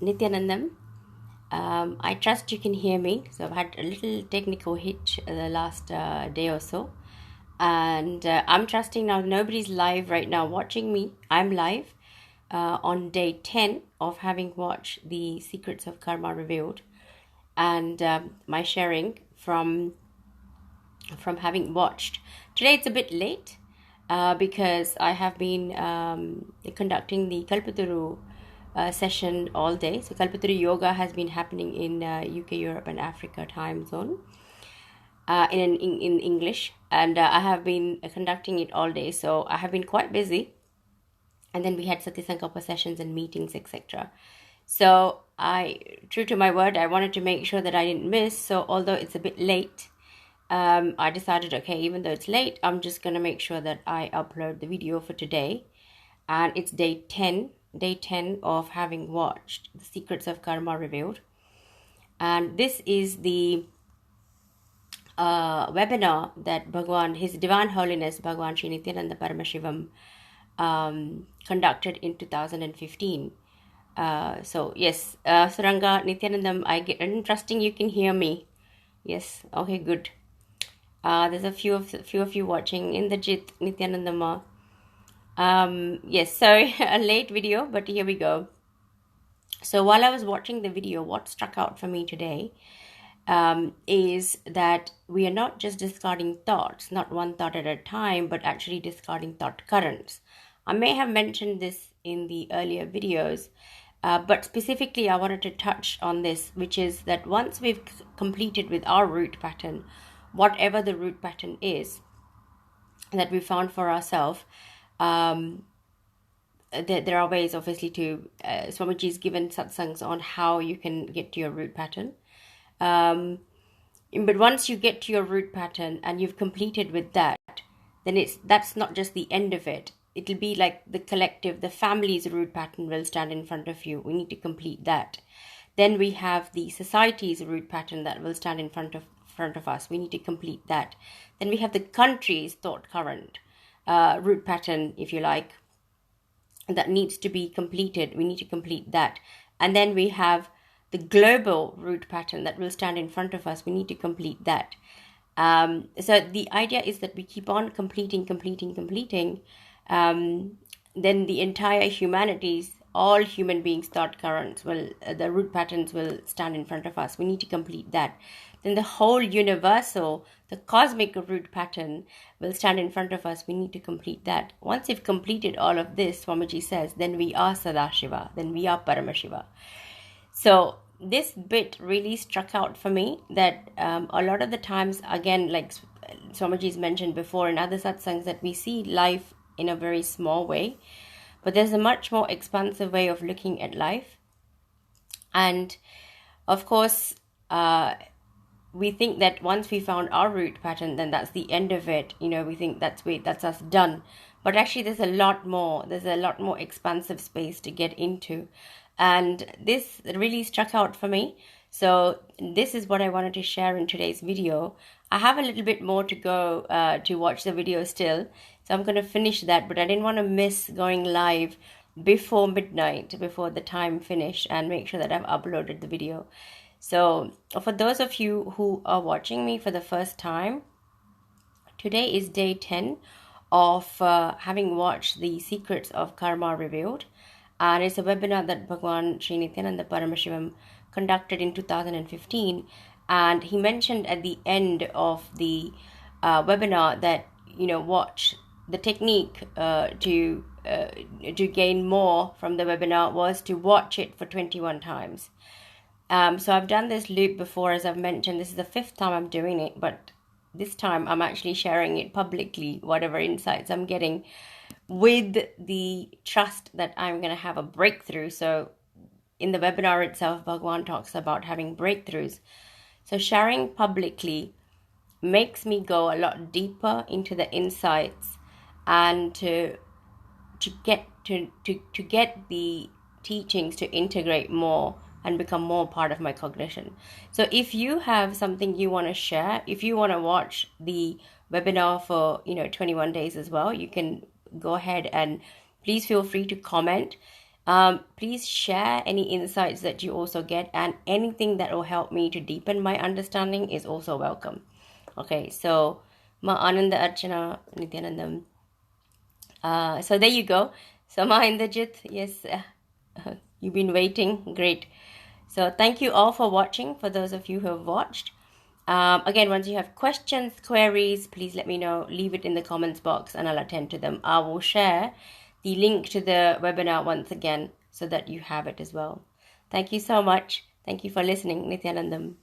Nityanandam. I trust you can hear me. So I've had a little technical hitch the last day or so. And I'm trusting now nobody's live right now watching me. I'm live on day 10 of having watched The Secrets of Karma Revealed. And my sharing from having watched. Today it's a bit late because I have been conducting the Kalpataru session all day. So Kalpataru yoga has been happening in UK, Europe, and Africa time zone in English, and I have been conducting it all day. So I have been quite busy, and then we had Satyasankalpa sessions and meetings, etc. So true to my word, I wanted to make sure that I didn't miss. So although it's a bit late, I decided, okay, even though it's late, I'm just going to make sure that I upload the video for today. And it's day 10 of having watched The Secrets of Karma Revealed. And this is the webinar that Bhagwan, His Divine Holiness Bhagwan Sri Nityananda Paramashivam conducted in 2015. So yes, Suranga Nityanandam, I'm trusting you can hear me. Yes, okay, good. There's a few of you watching in the Jit Nityanandama. Yes, sorry, a late video, but here we go. So while I was watching the video, what struck out for me today is that we are not just discarding thoughts, not one thought at a time, but actually discarding thought currents. I may have mentioned this in the earlier videos, but specifically I wanted to touch on this, which is that once we've completed with our root pattern, whatever the root pattern is that we found for ourselves, there are ways obviously to Swamiji's given satsangs on how you can get to your root pattern, but once you get to your root pattern and you've completed with that, then that's not just the end of it. It'll be like the collective, the family's root pattern will stand in front of you. We need to complete that. Then we have the society's root pattern that will stand in front of us. We need to complete that. Then we have the country's thought current root pattern, if you like, that needs to be completed. We need to complete that. And then we have the global root pattern that will stand in front of us. We need to complete that. So the idea is that we keep on completing. Then the entire humanity's, all human beings' thought currents the root patterns will stand in front of us. We need to complete that. Then the whole universal, the cosmic root pattern will stand in front of us. We need to complete that. Once you've completed all of this, Swamiji says, then we are Sadashiva, then we are Paramashiva. So this bit really struck out for me that a lot of the times, again, like Swamiji's mentioned before in other satsangs, that we see life in a very small way, but there's a much more expansive way of looking at life. And of course, we think that once we found our root pattern, then that's the end of it. We think that's us done. But actually, there's a lot more. There's a lot more expansive space to get into. And this really struck out for me. So this is what I wanted to share in today's video. I have a little bit more to go to watch the video still. So I'm going to finish that. But I didn't want to miss going live before midnight, before the time finished, and make sure that I've uploaded the video. So for those of you who are watching me for the first time, today is day 10 of having watched The Secrets of Karma Revealed. And it's a webinar that Bhagwan Sri Nityananda Paramashivam conducted in 2015. And he mentioned at the end of the webinar that, watch the technique to gain more from the webinar was to watch it for 21 times. So I've done this loop before, as I've mentioned. This is the 5th time I'm doing it, but this time I'm actually sharing it publicly, whatever insights I'm getting, with the trust that I'm going to have a breakthrough. So in the webinar itself, Bhagwan talks about having breakthroughs. So sharing publicly makes me go a lot deeper into the insights and to get the teachings to integrate more and become more part of my cognition. So if you have something you want to share, if you want to watch the webinar for 21 days as well, you can go ahead and please feel free to comment. Please share any insights that you also get, and anything that will help me to deepen my understanding is also welcome. Okay, so Ma Ananda Archana Nityanandam. So there you go. So Ma Indrajit, yes, you've been waiting. Great. So thank you all for watching, for those of you who have watched. Again, once you have questions, queries, please let me know. Leave it in the comments box and I'll attend to them. I will share the link to the webinar once again so that you have it as well. Thank you so much. Thank you for listening. Nityanandam.